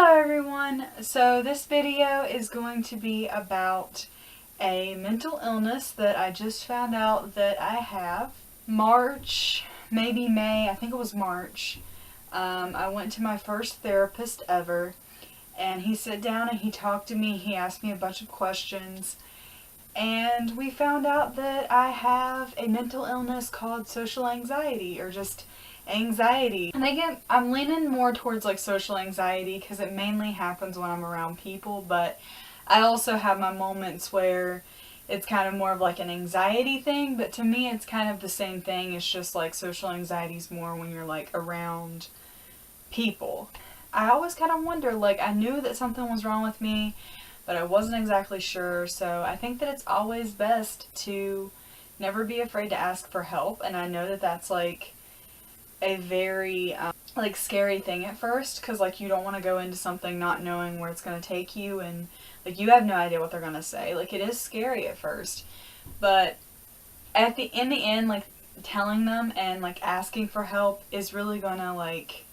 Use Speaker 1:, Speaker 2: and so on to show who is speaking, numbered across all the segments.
Speaker 1: Hello everyone! So this video is going to be about a mental illness that I just found out that I have. March, maybe May, I think it was March, I went to my first therapist ever, and he sat down and he talked to me, he asked me a bunch of questions, and we found out that I have a mental illness called social anxiety, or just anxiety. And again, I'm leaning more towards like social anxiety because it mainly happens when I'm around people, but I also have my moments where it's kind of more of like an anxiety thing, but to me it's kind of the same thing. It's just like social anxiety is more when you're like around people. I always kind of wonder, like, I knew that something was wrong with me, but I wasn't exactly sure, so I think that it's always best to never be afraid to ask for help. And I know that that's like a very like scary thing at first, because like you don't want to go into something not knowing where it's going to take you, and like you have no idea what they're going to say. Like, it is scary at first, but in the end, like, telling them and like asking for help is really going to like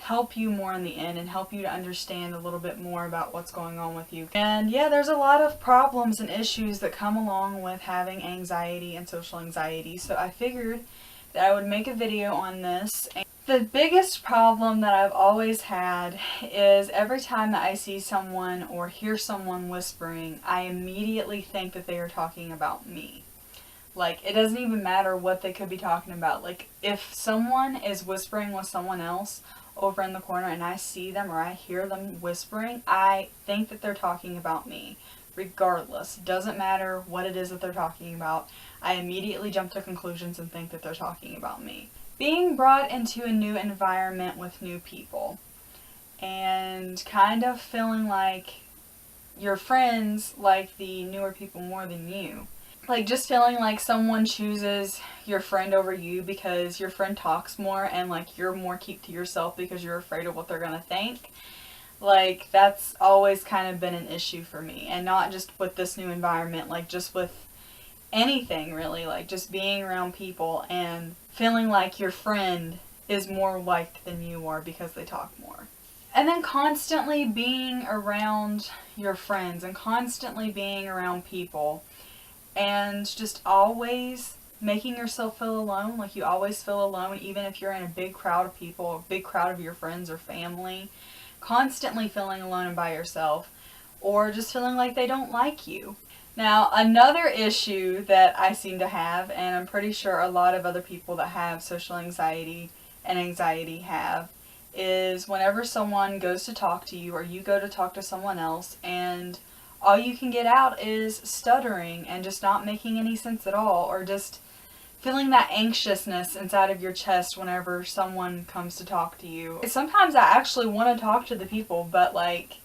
Speaker 1: help you more in the end and help you to understand a little bit more about what's going on with you. And yeah, there's a lot of problems and issues that come along with having anxiety and social anxiety, so I figured that I would make a video on this. And the biggest problem that I've always had is every time that I see someone or hear someone whispering, I immediately think that they are talking about me. Like, it doesn't even matter what they could be talking about. Like, if someone is whispering with someone else over in the corner and I see them or I hear them whispering, I think that they're talking about me. Regardless, doesn't matter what it is that they're talking about, I immediately jump to conclusions and think that they're talking about me. Being brought into a new environment with new people and kind of feeling like your friends like the newer people more than you. Like, just feeling like someone chooses your friend over you because your friend talks more and like you're more keep to yourself because you're afraid of what they're gonna think. Like, that's always kind of been an issue for me, and not just with this new environment, like just with anything really, like just being around people and feeling like your friend is more liked than you are because they talk more. And then constantly being around your friends and constantly being around people and just always making yourself feel alone. Like, you always feel alone even if you're in a big crowd of people, a big crowd of your friends or family. Constantly feeling alone and by yourself, or just feeling like they don't like you. Now, another issue that I seem to have, and I'm pretty sure a lot of other people that have social anxiety and anxiety have, is whenever someone goes to talk to you or you go to talk to someone else and all you can get out is stuttering and just not making any sense at all, or just feeling that anxiousness inside of your chest whenever someone comes to talk to you. Sometimes I actually want to talk to the people, but like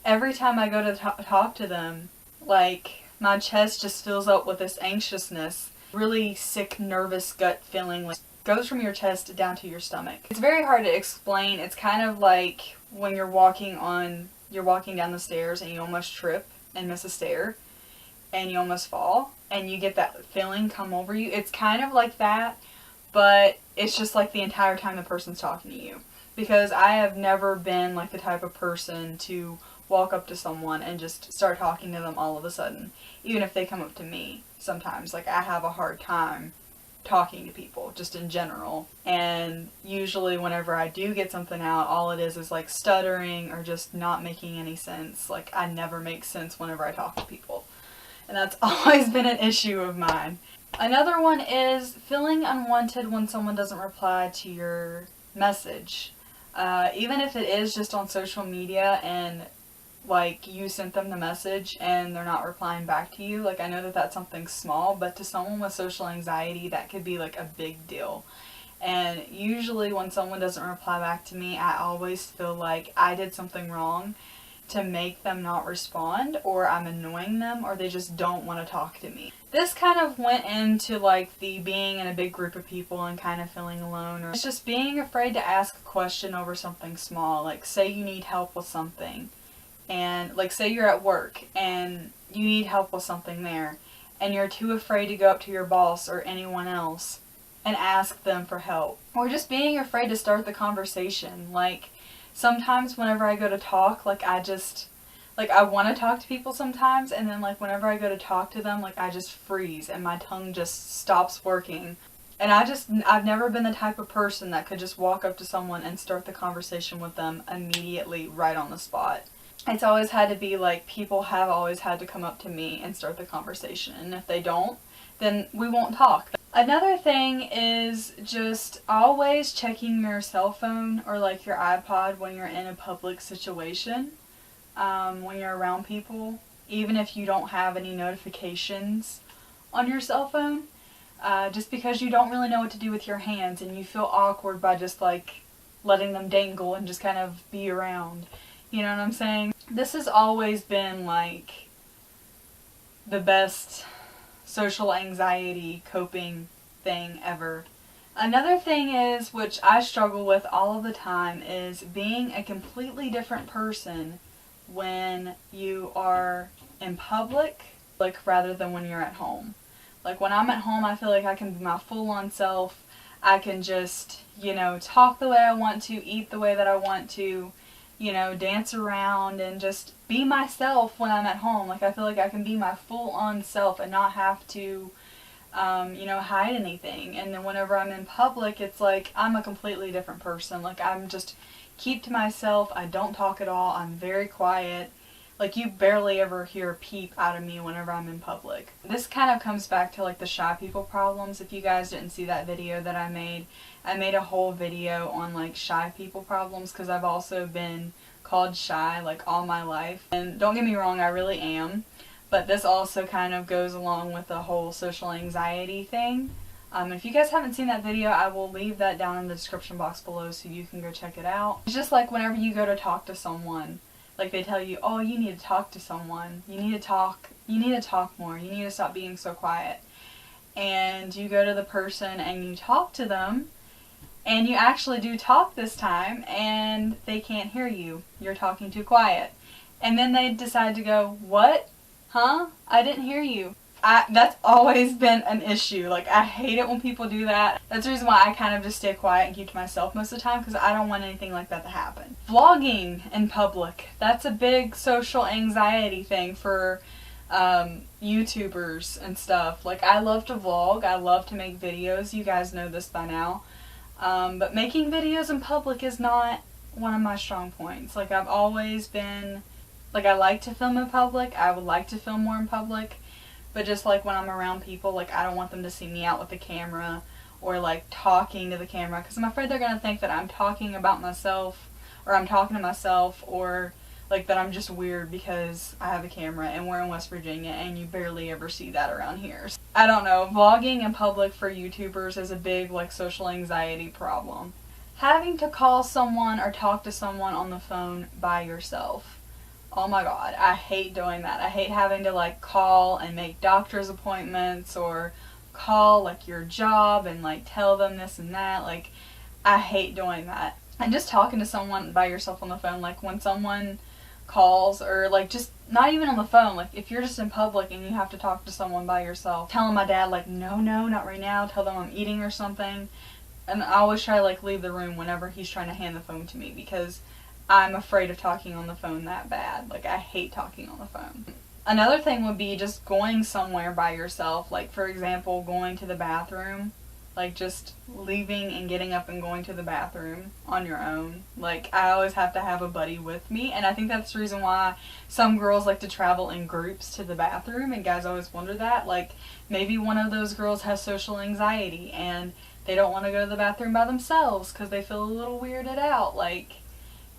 Speaker 1: every time I go to talk to them, like my chest just fills up with this anxiousness, really sick, nervous gut feeling, like goes from your chest down to your stomach. It's very hard to explain. It's kind of like when you're walking down the stairs and you almost trip and miss a stair and you almost fall and you get that feeling come over you. It's kind of like that, but it's just like the entire time the person's talking to you. Because I have never been like the type of person to walk up to someone and just start talking to them all of a sudden. Even if they come up to me sometimes. Like, I have a hard time talking to people just in general. And usually whenever I do get something out, all it is like stuttering or just not making any sense. Like, I never make sense whenever I talk to people. And that's always been an issue of mine. Another one is feeling unwanted when someone doesn't reply to your message. Even if it is just on social media and like you sent them the message and they're not replying back to you. Like, I know that that's something small, but to someone with social anxiety, that could be like a big deal. And usually when someone doesn't reply back to me, I always feel like I did something wrong to make them not respond, or I'm annoying them, or they just don't want to talk to me. This kind of went into like the being in a big group of people and kind of feeling alone, or it's just being afraid to ask a question over something small. Like, say you need help with something, and like say you're at work and you need help with something there, and you're too afraid to go up to your boss or anyone else and ask them for help. Or just being afraid to start the conversation. Like, sometimes whenever I go to talk, like I want to talk to people sometimes, and then like whenever I go to talk to them, like I just freeze and my tongue just stops working. And I've never been the type of person that could just walk up to someone and start the conversation with them immediately right on the spot. It's always had to be like, people have always had to come up to me and start the conversation, and if they don't, then we won't talk. Another thing is just always checking your cell phone or like your iPod when you're in a public situation, when you're around people, even if you don't have any notifications on your cell phone, just because you don't really know what to do with your hands and you feel awkward by just like letting them dangle and just kind of be around. You know what I'm saying? This has always been like the best social anxiety coping thing ever. Another thing is, which I struggle with all of the time, is being a completely different person when you are in public, like rather than when you're at home. Like when I'm at home, I feel like I can be my full-on self. I can just, talk the way I want to, eat the way that I want to, dance around and just be myself when I'm at home. Like I feel like I can be my full-on self and not have to, hide anything. And then whenever I'm in public, it's like I'm a completely different person. Like I'm just keep to myself. I don't talk at all. I'm very quiet. Like you barely ever hear a peep out of me whenever I'm in public. This kind of comes back to like the shy people problems. If you guys didn't see that video that I made a whole video on like shy people problems, because I've also been called shy like all my life. And don't get me wrong, I really am. But this also kind of goes along with the whole social anxiety thing. If you guys haven't seen that video, I will leave that down in the description box below so you can go check it out. It's just like whenever you go to talk to someone, like they tell you, oh, you need to talk to someone. You need to talk more. You need to stop being so quiet. And you go to the person and you talk to them, and you actually do talk this time, and they can't hear you. You're talking too quiet. And then they decide to go, what? Huh? I didn't hear you. That's always been an issue. Like, I hate it when people do that. That's the reason why I kind of just stay quiet and keep to myself most of the time, because I don't want anything like that to happen. Vlogging in public. That's a big social anxiety thing for YouTubers and stuff. Like, I love to vlog. I love to make videos. You guys know this by now. But making videos in public is not one of my strong points. Like, I've always been... Like, I like to film in public. I would like to film more in public. But just like when I'm around people, like I don't want them to see me out with the camera or like talking to the camera, because I'm afraid they're going to think that I'm talking about myself, or I'm talking to myself, or like that I'm just weird because I have a camera and we're in West Virginia and you barely ever see that around here. I don't know, vlogging in public for YouTubers is a big like social anxiety problem. Having to call someone or talk to someone on the phone by yourself. Oh my god, I hate doing that. I hate having to like call and make doctor's appointments, or call like your job and like tell them this and that. Like, I hate doing that. And just talking to someone by yourself on the phone, like when someone calls, or like just not even on the phone, like if you're just in public and you have to talk to someone by yourself, telling my dad like, no, not right now, tell them I'm eating or something. And I always try to like leave the room whenever he's trying to hand the phone to me, because I'm afraid of talking on the phone that bad. Like, I hate talking on the phone. Another thing would be just going somewhere by yourself. Like, for example, going to the bathroom. Like, just leaving and getting up and going to the bathroom on your own. Like, I always have to have a buddy with me. And I think that's the reason why some girls like to travel in groups to the bathroom. And guys always wonder that. Like, maybe one of those girls has social anxiety and they don't want to go to the bathroom by themselves because they feel a little weirded out. Like...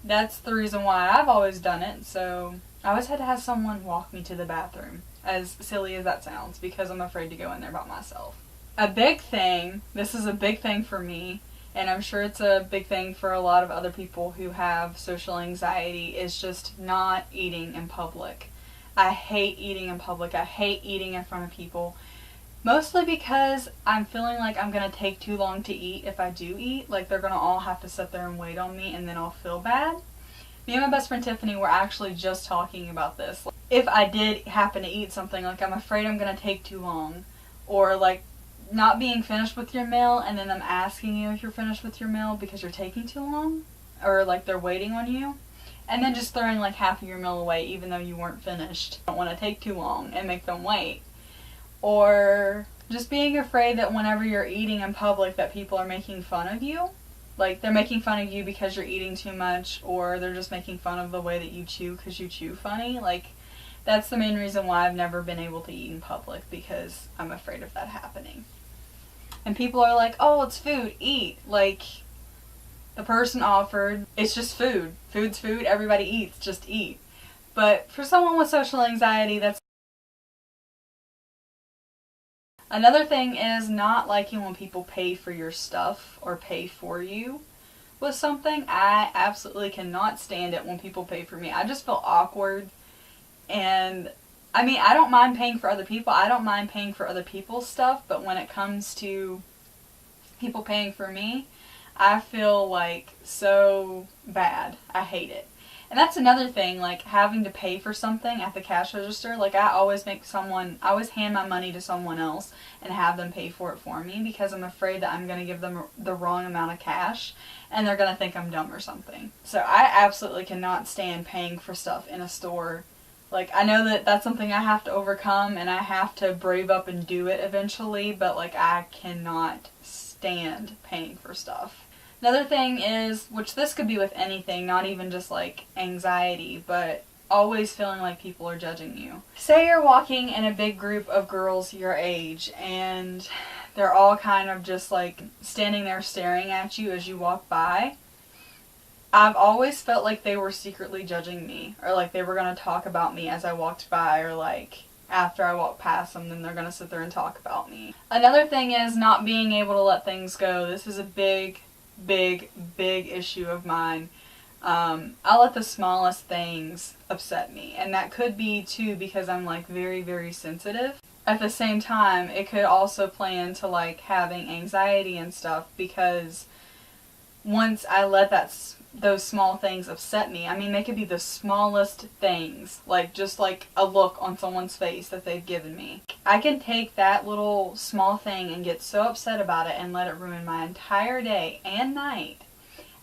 Speaker 1: That's the reason why I've always done it. So I always had to have someone walk me to the bathroom, as silly as that sounds, because I'm afraid to go in there by myself. A big thing, this is a big thing for me, and I'm sure it's a big thing for a lot of other people who have social anxiety, is just not eating in public. I hate eating in public. I hate eating in front of people. Mostly because I'm feeling like I'm going to take too long to eat if I do eat. Like, they're going to all have to sit there and wait on me, and then I'll feel bad. Me and my best friend Tiffany were actually just talking about this. If I did happen to eat something, like, I'm afraid I'm going to take too long. Or, like, not being finished with your meal, and then I'm asking you if you're finished with your meal because you're taking too long. or like they're waiting on you, and then just throwing like half of your meal away even though you weren't finished. You don't want to take too long and make them wait. Or just being afraid that whenever you're eating in public that people are making fun of you. Like they're making fun of you because you're eating too much, or they're just making fun of the way that you chew because you chew funny. Like that's the main reason why I've never been able to eat in public, because I'm afraid of that happening. And people are like, oh, it's food, eat. Like, the person offered, it's just food. Food's food, everybody eats, just eat. But for someone with social anxiety, that's... Another thing is not liking when people pay for your stuff or pay for you with something. I absolutely cannot stand it when people pay for me. I just feel awkward. And I mean, I don't mind paying for other people. I don't mind paying for other people's stuff. But when it comes to people paying for me, I feel like so bad. I hate it. And that's another thing, like having to pay for something at the cash register. Like I always hand my money to someone else and have them pay for it for me, because I'm afraid that I'm going to give them the wrong amount of cash and they're going to think I'm dumb or something. So I absolutely cannot stand paying for stuff in a store. Like, I know that that's something I have to overcome and I have to brave up and do it eventually, but like I cannot stand paying for stuff. Another thing is, which this could be with anything, not even just like anxiety, but always feeling like people are judging you. Say you're walking in a big group of girls your age and they're all kind of just like standing there staring at you as you walk by. I've always felt like they were secretly judging me, or like they were going to talk about me as I walked by, or like after I walk past them, then they're going to sit there and talk about me. Another thing is not being able to let things go. This is a big issue of mine. I let the smallest things upset me, and that could be too because I'm like very sensitive. At the same time, it could also play into like having anxiety and stuff, because once I let those small things upset me, I mean they could be the smallest things, like just like a look on someone's face that they've given me. I can take that little small thing and get so upset about it and let it ruin my entire day and night,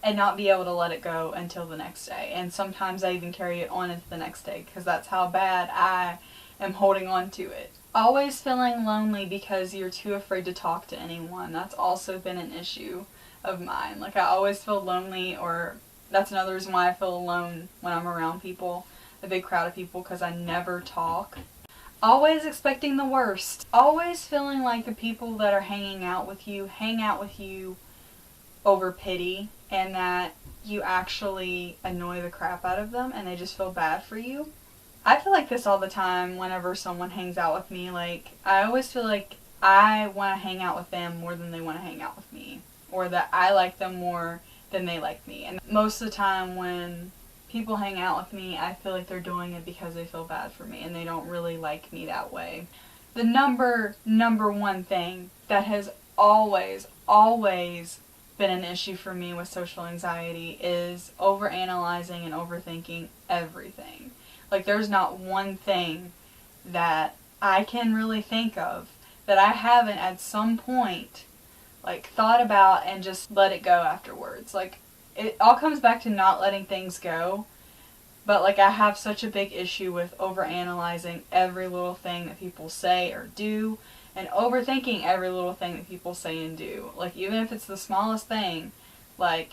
Speaker 1: and not be able to let it go until the next day. And sometimes I even carry it on into the next day, because that's how bad I am holding on to it. Always feeling lonely because you're too afraid to talk to anyone. That's also been an issue of mine. Like I always feel lonely, or that's another reason why I feel alone when I'm around people, a big crowd of people, because I never talk. Always expecting the worst. Always feeling like the people that are hang out with you over pity, and that you actually annoy the crap out of them and they just feel bad for you. I feel like this all the time whenever someone hangs out with me. Like I always feel like I want to hang out with them more than they want to hang out with me, or that I like them more than they like me. And most of the time when people hang out with me, I feel like they're doing it because they feel bad for me and they don't really like me that way. The number one thing that has always been an issue for me with social anxiety is overanalyzing and overthinking everything. Like there's not one thing that I can really think of that I haven't at some point like thought about and just let it go afterwards. Like it all comes back to not letting things go, but like I have such a big issue with overanalyzing every little thing that people say or do, and overthinking every little thing that people say and do. Like even if it's the smallest thing, like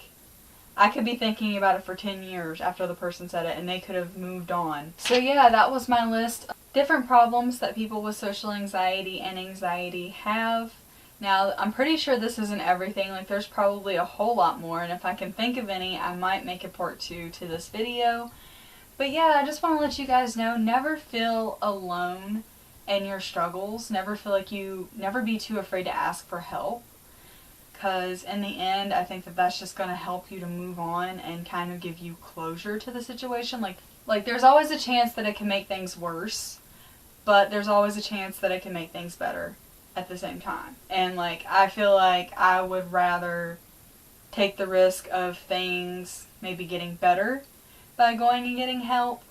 Speaker 1: I could be thinking about it for 10 years after the person said it and they could have moved on. So yeah, that was my list of different problems that people with social anxiety and anxiety have. Now, I'm pretty sure this isn't everything. Like, there's probably a whole lot more, and if I can think of any, I might make a part 2 to this video. But yeah, I just want to let you guys know, never feel alone in your struggles. Never be too afraid to ask for help. Because in the end, I think that that's just going to help you to move on and kind of give you closure to the situation. Like there's always a chance that it can make things worse, but there's always a chance that it can make things better at the same time. And like I feel like I would rather take the risk of things maybe getting better by going and getting help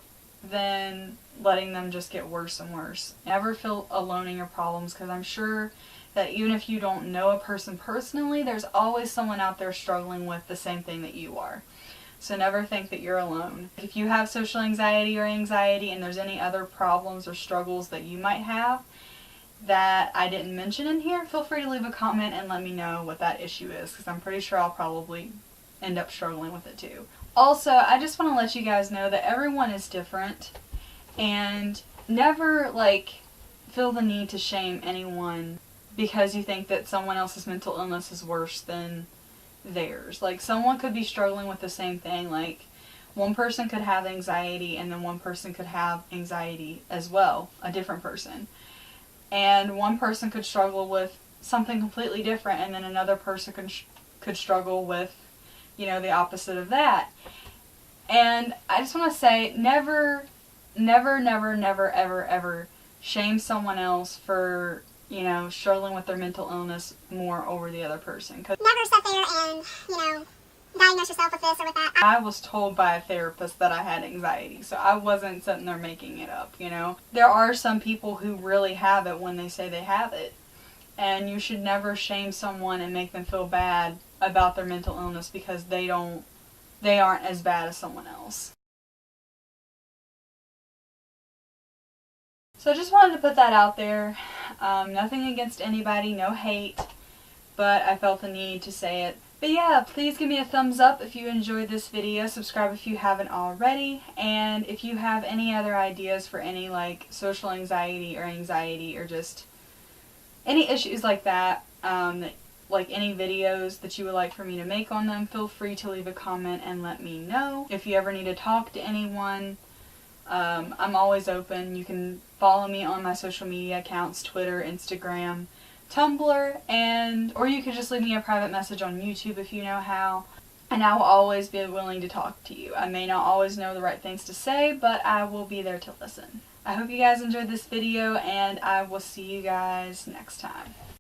Speaker 1: than letting them just get worse and worse. Never feel alone in your problems, because I'm sure that even if you don't know a person personally, there's always someone out there struggling with the same thing that you are. So never think that you're alone. If you have social anxiety or anxiety and there's any other problems or struggles that you might have that I didn't mention in here, feel free to leave a comment and let me know what that issue is, because I'm pretty sure I'll probably end up struggling with it too. Also, I just want to let you guys know that everyone is different, and never feel the need to shame anyone because you think that someone else's mental illness is worse than theirs. Like, someone could be struggling with the same thing. Like, one person could have anxiety and then one person could have anxiety as well, a different person. And one person could struggle with something completely different, and then another person could struggle with, the opposite of that. And I just want to say, never, never, never, never, ever, ever shame someone else for, struggling with their mental illness more over the other person.
Speaker 2: Never sit there and, diagnose yourself with this or with that.
Speaker 1: I was told by a therapist that I had anxiety, so I wasn't sitting there making it up, There are some people who really have it when they say they have it, and you should never shame someone and make them feel bad about their mental illness because they aren't as bad as someone else. So I just wanted to put that out there. Nothing against anybody, no hate, but I felt the need to say it. But yeah, please give me a thumbs up if you enjoyed this video, subscribe if you haven't already, and if you have any other ideas for any social anxiety or just any issues like that, any videos that you would like for me to make on them, feel free to leave a comment and let me know. If you ever need to talk to anyone, I'm always open. You can follow me on my social media accounts, Twitter, Instagram, Tumblr, or you could just leave me a private message on YouTube if you know how, and I will always be willing to talk to you. I may not always know the right things to say, but I will be there to listen. I hope you guys enjoyed this video, and I will see you guys next time.